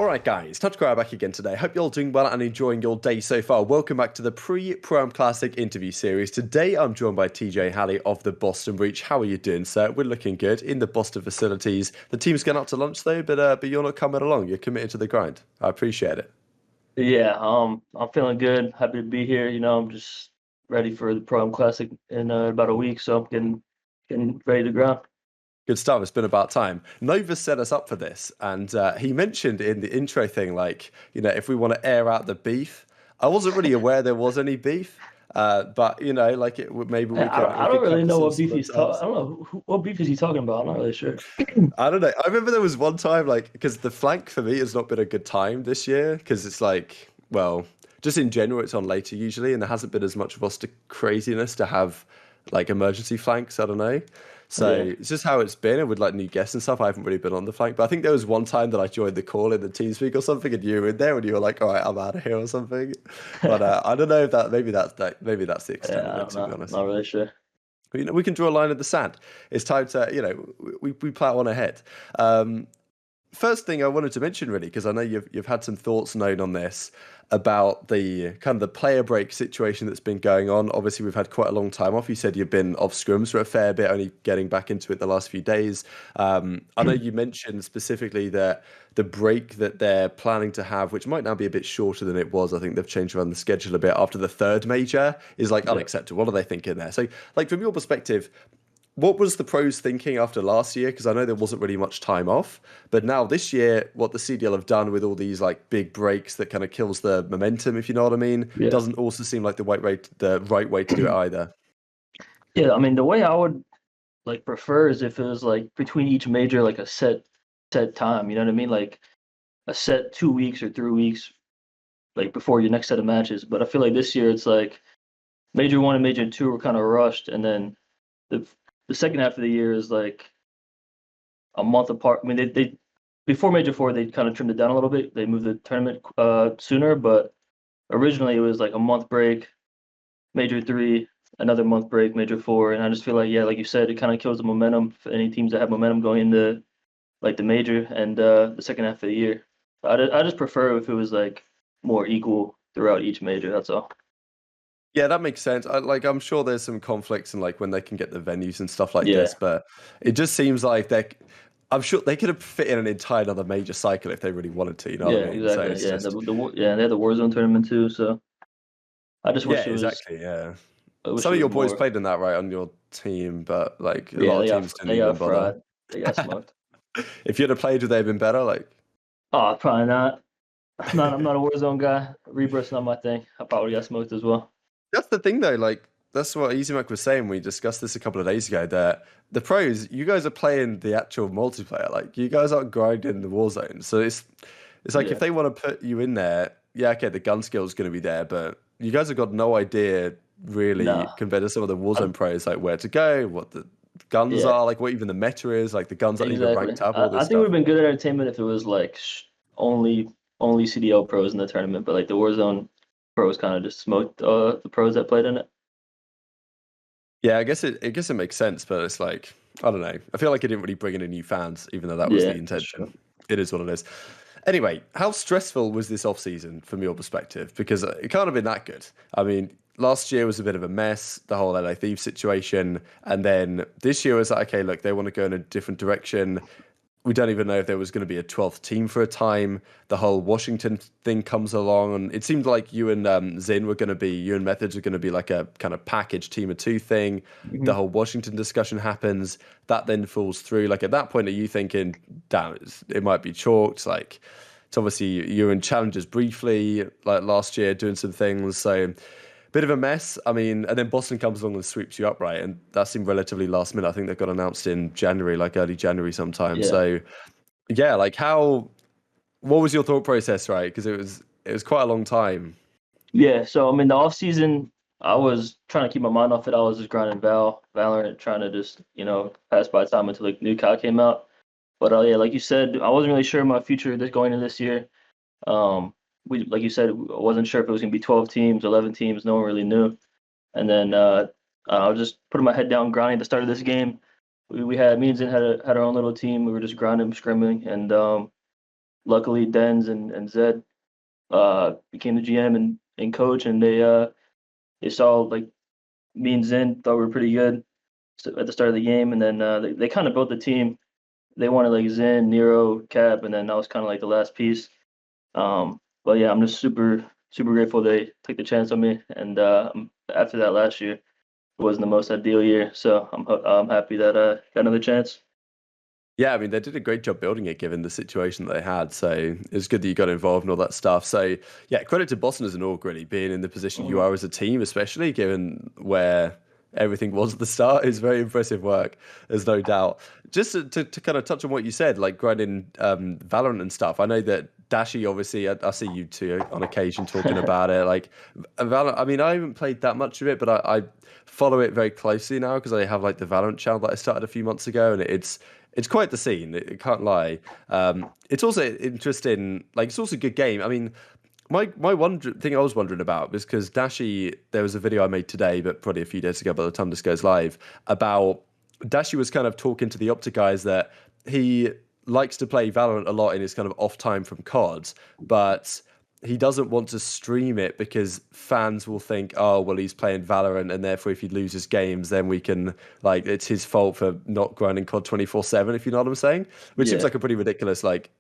All right, guys, Touch Crowd back again today. Hope you're all doing well and enjoying your day so far. Welcome back to the Pre-Prime Classic interview series. Today, I'm joined by TJHaLy of the Boston Breach. How are you doing, sir? We're looking good in the Boston facilities. The team's going out to lunch, though, but you're not coming along. You're committed to the grind. I appreciate it. Yeah, I'm feeling good. Happy to be here. I'm just ready for the Pro Am Classic in about a week, so I'm getting ready to grind. Good stuff. It's been about time. Nova set us up for this, and he mentioned in the intro thing, like, if we want to air out the beef. I wasn't really aware there was any beef, but maybe we could. I We don't could really cover know some what beef he's talking. subtitles. I don't know what beef is he talking about. I'm not really sure. I don't know. I remember there was one time, like, because the flank for me has not been a good time this year, because it's like, well, just in general, it's on later usually, and there hasn't been as much roster craziness to have like emergency flanks. I don't know. So Yeah, it's just how it's been, and with like new guests and stuff, I haven't really been on the flank. But I think there was one time that I joined the call in the TeamSpeak or something, and you were in there, and you were like, "All right, I'm out of here" or something. But I don't know if maybe that's the extent yeah, of I it, don't to be know. honest. Not really sure. We can draw a line in the sand. It's time to, we plow on ahead. First thing I wanted to mention, really, because I know you've had some thoughts known on this about the kind of the player break situation that's been going on. Obviously, we've had quite a long time off. You said you've been off scrims for a fair bit, only getting back into it the last few days. I know you mentioned specifically that the break that they're planning to have, which might now be a bit shorter than it was, I think they've changed around the schedule a bit after the third major, is like Yeah. unacceptable. What are they thinking there? So, like, from your perspective, what was the pros thinking after last year? Because I know there wasn't really much time off, but now this year, what the CDL have done with all these like big breaks that kind of kills the momentum, if you know what I mean, Yeah. doesn't also seem like the right way to do it either. Yeah, I mean, the way I would like prefer is if it was like between each major, like a set time. You know what I mean? Like a set 2 weeks or 3 weeks, like before your next set of matches. But I feel like this year it's like major one and major two were kind of rushed, and then the the second half of the year is like a month apart. I mean, they before major four they kind of trimmed it down a little bit. They moved the tournament sooner, but originally it was like a month break, major three, another month break, major four, and I just feel like yeah, like you said, it kind of kills the momentum for any teams that have momentum going into like the major and the second half of the year. I just prefer if it was like more equal throughout each major. That's all. Yeah, that makes sense. I'm sure there's some conflicts and like when they can get the venues and stuff like Yeah, this, but it just seems like I'm sure they could have fit in an entire other major cycle if they really wanted to. You know what yeah, I mean? So exactly. it's Yeah, just yeah, they had the Warzone tournament too. So I just yeah, wish it was. exactly. Yeah. I wish Some it of was your boys more. played in that, right, on your team, but like a Yeah, lot of teams didn't they got even bother. fried. They got smoked. If you'd have played, would they have been better? Like, Oh, probably not. I'm not a Warzone guy. Rebirth's not my thing. I probably got smoked as well. that's the thing though. Like, that's what Easy Mac was saying. We discussed this a couple of days ago. That the pros, you guys are playing the actual multiplayer. Like, you guys aren't grinding the war zone. So it's like if Yeah. they want to put you in there, yeah, okay, the gun skill is going to be there, but you guys have got no idea really No. compared to some of the I, Warzone pros, like where to go, what the guns yeah. are, like what even the meta is, like the guns aren't even Exactly. ranked up, all I this think it would stuff. have been good entertainment if it was like only CDL pros in the tournament, but like the Warzone pros kind of just smoked the pros that played in it. Yeah, I guess it makes sense, but it's like I don't know. I feel like it didn't really bring in any new fans, even though that was Yeah, the that's true. intention. It is what it is. Anyway, how stressful was this off season from your perspective? Because it can't have been that good. I mean, last year was a bit of a mess, the whole LA Thieves situation, and then this year was like, okay, look, they want to go in a different direction. We don't even know if there was going to be a 12th team for a time. The whole Washington thing comes along, and it seemed like you and you and Methods were going to be like a kind of package team of two thing. The Hmm. whole Washington discussion happens. That then falls through. Like at that point, are you thinking, damn, it might be chalked? Like it's obviously you were in challenges briefly, like last year, doing some things. So bit of a mess. I mean, and then Boston comes along and sweeps you up, right? And that seemed relatively last minute. I think that got announced in January, like early January sometime. Yeah. So yeah, like what was your thought process, right? Because it was quite a long time. Yeah. So I mean the off season I was trying to keep my mind off it. I was just grinding Valorant, trying to just, pass by time until like new COD came out. But yeah, like you said, I wasn't really sure my future this going into this year. Um, we like you said, I wasn't sure if it was gonna be 12 teams, 11 teams. No one really knew. And then I was just putting my head down, grinding at the start of this game. We had me and Zin had our own little team. We were just grinding, scrimming, and luckily Dens and Zed became the GM and coach, and they saw like me and Zen thought we were pretty good at the start of the game, and then they kind of built the team. They wanted like Zen, Nero, Cap, and then that was kind of like the last piece. But yeah, I'm just super grateful they took the chance on me, and after that last year, it wasn't the most ideal year, so I'm happy that I got another chance. Yeah, I mean, they did a great job building it given the situation that they had. So it's good that you got involved and all that stuff. So yeah, credit to Boston as an org, really, being in the position you Mhm. are as a team, especially given where everything was at the start, is very impressive work. There's no doubt. Just to kind of touch on what you said, like grinding Valorant and stuff. I know that Dashi, obviously, I see you two on occasion talking about it. Like Valorant, I mean, I haven't played that much of it, but I follow it very closely now because I have like the Valorant channel that I started a few months ago, and it's quite the scene. I can't lie. It's also interesting. Like it's also a good game. I mean, my thing I was wondering about was because Dashi, there was a video I made today, but probably a few days ago by the time this goes live, about Dashi was kind of talking to the Optic guys that he likes to play Valorant a lot in his kind of off time from CODs, but he doesn't want to stream it because fans will think, oh, well, he's playing Valorant, and therefore, if he loses games, then we can like it's his fault for not grinding COD 24/7. If you know what I'm saying, which seems Yeah. like a pretty ridiculous like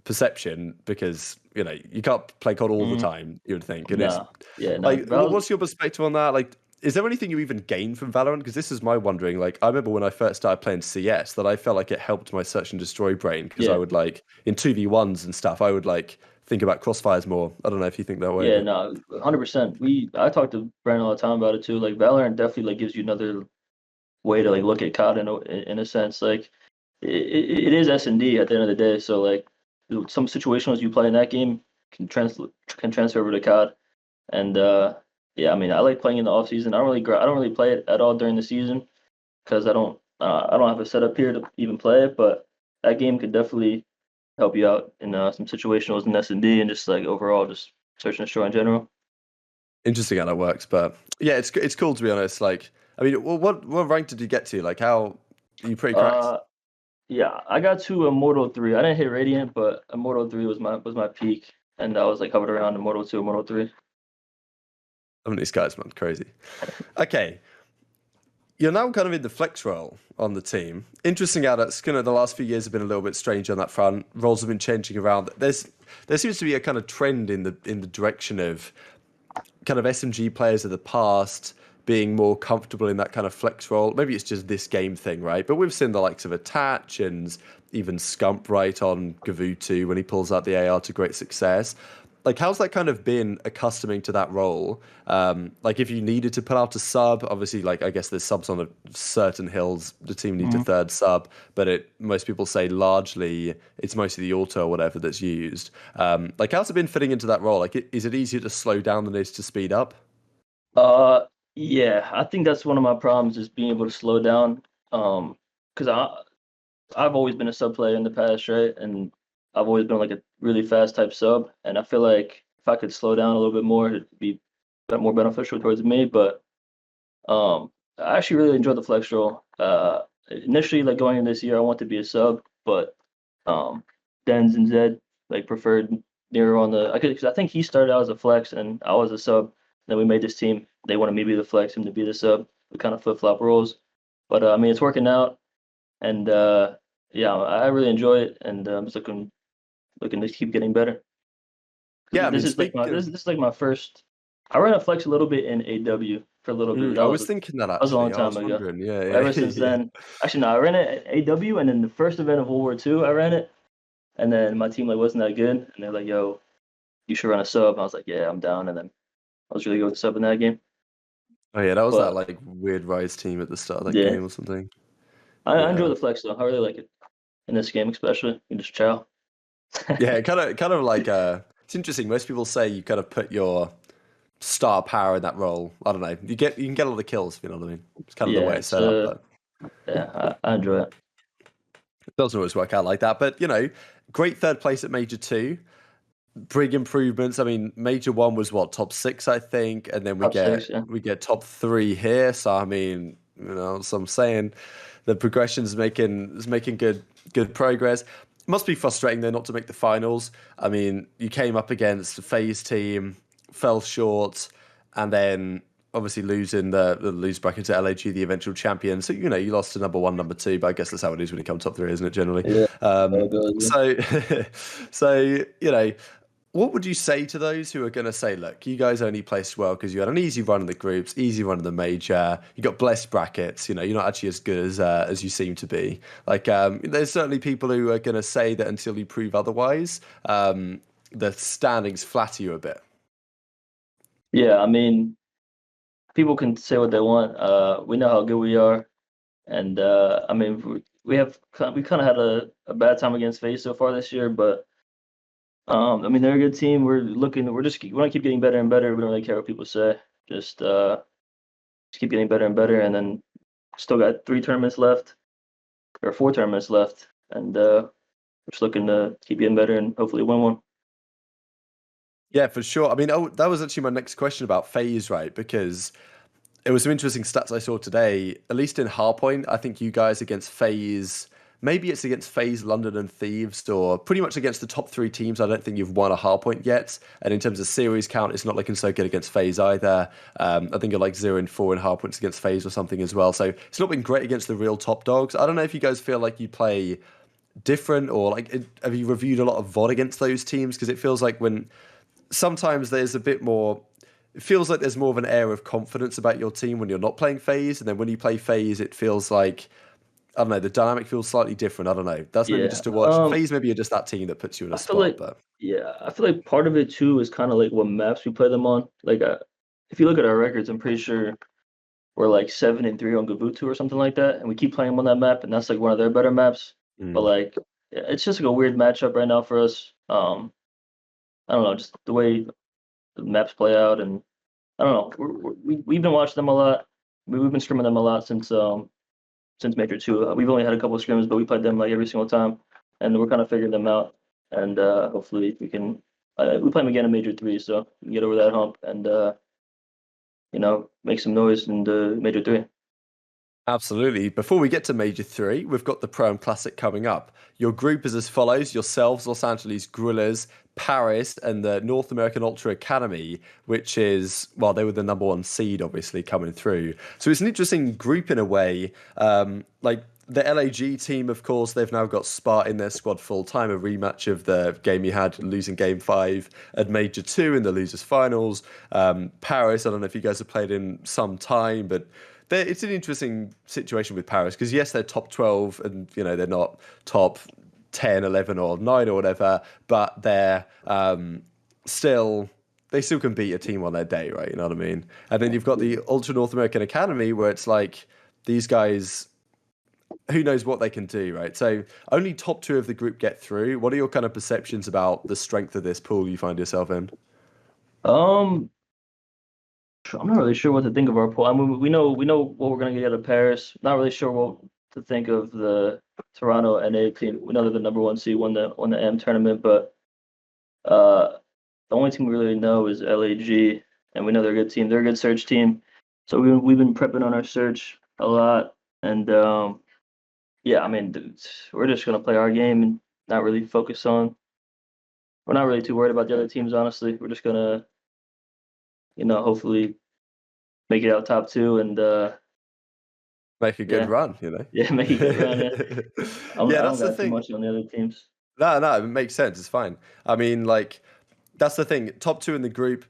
perception because you can't play COD all the Hmm. time. You would think, and it's Nah. Yeah. Nah. like, what's your perspective on that? Like, is there anything you even gain from Valorant? Because this is my wondering. Like, I remember when I first started playing CS, that I felt like it helped my search and destroy brain because I Yeah. would like in 2v1s and stuff. I would like think about crossfires more. I don't know if you think that way, Yeah. but No. 100%. I talk to Brandon all the time about it too. Like Valorant definitely like gives you another way to like look at COD in a sense. Like it is S&D at the end of the day. So like some situations you play in that game can transfer over to COD. And yeah, I mean I like playing in the off season. I don't really play it at all during the season because I don't have a setup here to even play it. But that game could definitely help you out in some situationals in S&D and just like overall just search and destroy in general. interesting how that works. But yeah, it's cool to be honest. Like, I mean, what rank did you get to? Like, how are you pretty cracked? Uh, yeah, I got to Immortal 3. I didn't hit Radiant, but Immortal 3 was my peak, and I was like hovered around Immortal 2, Immortal 3. Some of these guys, man, crazy. Okay, you're now kind of in the flex role on the team. Interesting how that's kind of the last few years have been a little bit strange on that front. Roles have been changing around. There seems to be a kind of trend in the direction of kind of SMG players of the past being more comfortable in that kind of flex role. Maybe it's just this game thing, right? But we've seen the likes of Attach and even Scump right on Gavutu when he pulls out the AR to great success. Like, how's that kind of been accustoming to that role? Like, if you needed to put out a sub, obviously, like, I guess there's subs on a certain hills. The team needs a Hmm. third sub, but most people say largely it's mostly the auto or whatever that's used. Like, how's it been fitting into that role? Like, is it easier to slow down than it is to speed up? Uh, yeah, I think that's one of my problems is being able to slow down. Because I've always been a sub player in the past, right? And I've always been like a really fast type sub, and I feel like if I could slow down a little bit more, it'd be more beneficial towards me. But I actually really enjoyed the flex role. Initially, like going in this year, I want to be a sub, but um, Dens and Zed like preferred Nero on the. Because I think he started out as a flex and I was a sub. Then we made this team. They wanted me to be the flex, him to be the sub. We kind of flip flop roles, but I mean it's working out, and yeah, I really enjoy it, and I'm just looking to keep getting better. Yeah, Because I mean, this is like my first. I ran a flex a little bit in AW for a little bit, but I was thinking that that was a long actually. I time was ago. wondering. Yeah, But ever yeah, since yeah. then, actually no, I ran it at AW, and then the first event of World War II, I ran it, and then my team like wasn't that good, and they're like, "Yo, you should run a sub." I was like, "Yeah, I'm down," and then I was really good with sub in that game. Oh yeah, that was that But like weird Rise team at the start of that yeah, game or something. I enjoy Yeah, the flex though. I really like it in this game, especially. You just chow. yeah. Kind of like it's interesting. Most people say you kind of put your star power in that role. I don't know. You can get a lot of kills, if you know what I mean. It's kind of the Yeah, way it's it's set up, but yeah, I enjoy it. it doesn't always work out like that. But great third place at Major 2. Big improvements. I mean, Major 1 was what, top 6, I think, and then we Top get six, yeah. we get top 3 here. So I mean, so I'm saying the progression is making good progress. Must be frustrating though not to make the finals. I mean, you came up against a FaZe team, fell short, and then obviously losing the lose bracket to LAG, the eventual champion. So you lost to number one, number two, but I guess that's how it is when you come top three, isn't it? Generally. Yeah. So, so what would you say to those who are going to say, look, you guys only placed well because you had an easy run in the groups, easy run in the major, you got blessed brackets, you're not actually as good as you seem to be. Like, there's certainly people who are going to say that until you prove otherwise, the standings flatter you a bit. Yeah, I mean, people can say what they want. We know how good we are, and I mean, we kind of had a bad time against FaZe so far this year, but I mean, they're a good team. We're want to keep getting better and better. We don't really care what people say. Just keep getting better and better, and then still got 3 tournaments left or 4 tournaments left, and we're just looking to keep getting better and hopefully win one. Yeah, for sure. I mean, that was actually my next question about FaZe, right? Because it was some interesting stats I saw today. At least in Hardpoint, I think you guys against FaZe, maybe it's against FaZe, London, and Thieves, or pretty much against the top 3 teams. I don't think you've won a Hardpoint yet. And in terms of series count, it's not looking so good against FaZe either. I think you're like 0-4 in Hardpoints against FaZe or something as well. So it's not been great against the real top dogs. I don't know if you guys feel like you play different, or like have you reviewed a lot of VOD against those teams? Because it feels like when sometimes there's a bit more. It feels like there's more of an air of confidence about your team when you're not playing FaZe, and then when you play FaZe, it feels like, I don't know, the dynamic feels slightly different. I don't know. That's maybe just to watch. FaZe maybe you're just that team that puts you in a spot. But I feel like part of it too is kind of like what maps we play them on. Like, if you look at our records, I'm pretty sure we're like 7-3 on Gavutu or something like that, and we keep playing them on that map, and that's like one of their better maps. But like, it's just like a weird matchup right now for us. I don't know, just the way the maps play out, and I don't know. We've been watching them a lot. We've been scrimming them a lot since Major 2. We've only had a couple of scrims, but we played them like every single time, and we're kind of figuring them out. And hopefully we can. We play them again in Major 3, so we can get over that hump and make some noise in the Major 3. Absolutely. Before we get to Major 3, we've got the Pro-Am Classic coming up. Your group is as follows: yourselves, Los Angeles Gorillas, Paris, and the North American Ultra Academy, which is, well, they were the number 1 seed, obviously, coming through. So it's an interesting group in a way. Like the LAG team, of course, they've now got Spark in their squad full-time, a rematch of the game you had losing Game 5 at Major 2 in the losers finals. Paris, I don't know if you guys have played in some time, but it's an interesting situation with Paris because, yes, they're top 12 and, they're not top 10, 11 or 9 or whatever, but they're they still can beat a team on their day, right? You know what I mean? And then you've got the Ultra North American Academy where it's like these guys, who knows what they can do, right? So only top 2 of the group get through. What are your kind of perceptions about the strength of this pool you find yourself in? I'm not really sure what to think of our pool. I mean, we know what we're gonna get out of Paris. Not really sure what to think of the Toronto NA team. We know they're the number 1 seed, won the M tournament, but the only team we really know is LAG, and we know they're a good team. They're a good search team, so we've been prepping on our search a lot, and yeah, I mean, we're just gonna play our game and not really focus on. We're not really too worried about the other teams, honestly. We're just gonna, hopefully make it out top 2 and make a good run, Yeah, make a good run. Yeah, Yeah, I that's don't the got too thing. much on the other teams. No, it makes sense. It's fine. I mean, like, that's the thing. Top 2 in the group.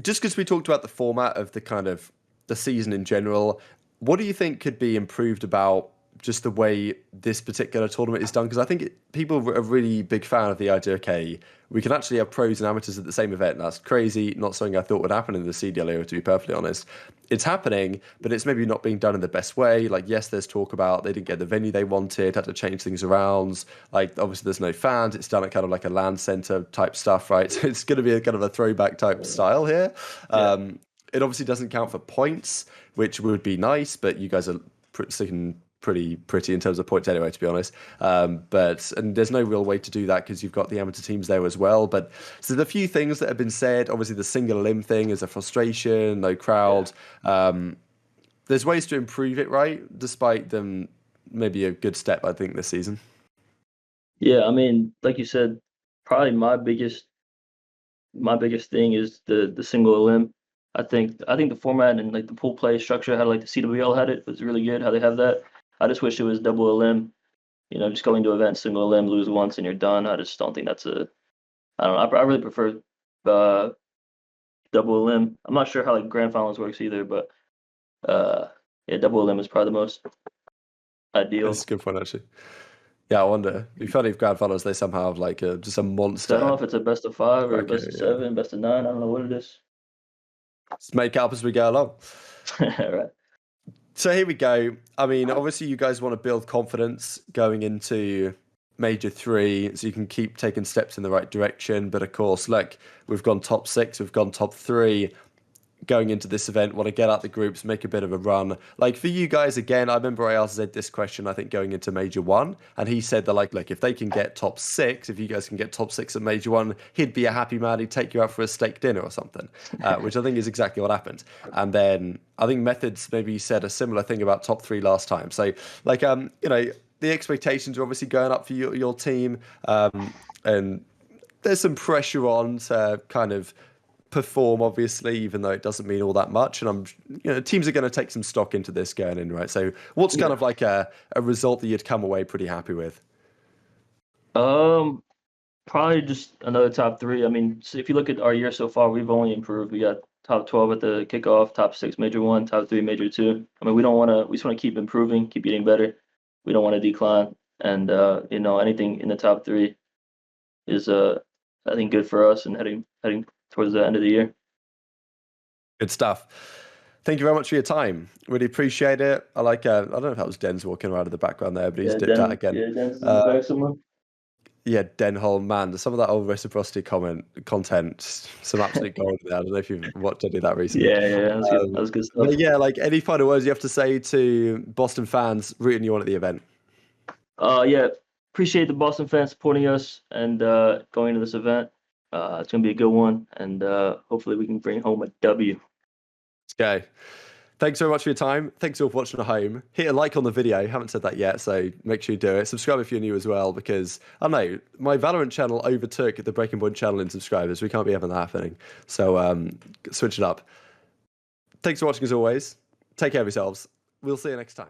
Just because we talked about the format of the kind of the season in general, what do you think could be improved about just the way this particular tournament is done? Because I think people are a really big fan of the idea, okay, we can actually have pros and amateurs at the same event. And that's crazy. Not something I thought would happen in the CDL era, to be perfectly honest. It's happening, but it's maybe not being done in the best way. Like, yes, there's talk about they didn't get the venue they wanted, had to change things around. Like, obviously, there's no fans. It's done at kind of like a LAN center type stuff, right? So it's going to be a kind of a throwback type style here. Yeah. It obviously doesn't count for points, which would be nice, but you guys are sticking pretty in terms of points anyway, to be honest. And there's no real way to do that because you've got the amateur teams there as well. But so there's a few things that have been said. Obviously, the single limb thing is a frustration, no crowd. Yeah. There's ways to improve it, right? Despite them maybe a good step, I think, this season. Yeah, I mean, like you said, probably my biggest thing is the single elim. I think the format and like the pool play structure, how like the CWL had it, was really good. How they have that. I just wish it was double elim. You know, just going to event single elim, lose once and you're done. I just don't think that's a. I don't know. I really prefer uh double elim. I'm not sure how like grand finals works either, but uh yeah, double elim is probably the most It's ideal. a good point, actually. Yeah, I wonder. It'd be funny if Grand Finals they somehow have like just a So I don't know monster if it's a best of five or a best bracket. of Yeah, seven, best of nine. I don't know what it is. let's make it up as we go along. Right. So here we go. I mean, obviously, you guys want to build confidence going into Major 3 so you can keep taking steps in the right direction. But of course, look, we've gone top 6, we've gone top 3 going into this event, want to get out the groups, make a bit of a run. Like for you guys, again, I remember I asked Zed this question, I think going into Major 1, and he said that, like, look, if they can get top 6, if you guys can get top 6 at Major 1, he'd be a happy man, he'd take you out for a steak dinner or something, which I think is exactly what happened. And then I think Methods maybe said a similar thing about top 3 last time. So, like, you know, the expectations are obviously going up for your team, and there's some pressure on to kind of perform, obviously, even though it doesn't mean all that much. And teams are going to take some stock into this going in, right? So, what's kind Yeah. of like a result that you'd come away pretty happy with? Um, Probably just another top three. I mean, so if you look at our year so far, we've only improved. We got top 12 at the kickoff, top six major one, top three major two. I mean, we just want to keep improving, keep getting better. We don't want to decline. And anything in the top three is I think good for us and heading towards the end of the year. Good stuff. Thank you very much for your time. Really appreciate it. I like. I don't know if that was Den's walking around in the background there, but he's dipped out again. Dennis is in the Uh, back somewhere. yeah, Denholm, man, some of that old reciprocity content, some absolute gold in there. I don't know if you've watched any of that recently. Yeah, that was good. That was good stuff. But yeah, like any final words you have to say to Boston fans rooting you on at the event? Yeah, appreciate the Boston fans supporting us and going to this event. It's gonna be a good one, and hopefully we can bring home a W. Let's go. Thanks very much for your time. Thanks all for watching at home. Hit a like on the video. Haven't said that yet, so make sure you do it. Subscribe if you're new as well, because I don't know, my Valorant channel overtook the Breaking Point channel in subscribers. We can't be having that happening. So switch it up. Thanks for watching as always. Take care of yourselves. We'll see you next time.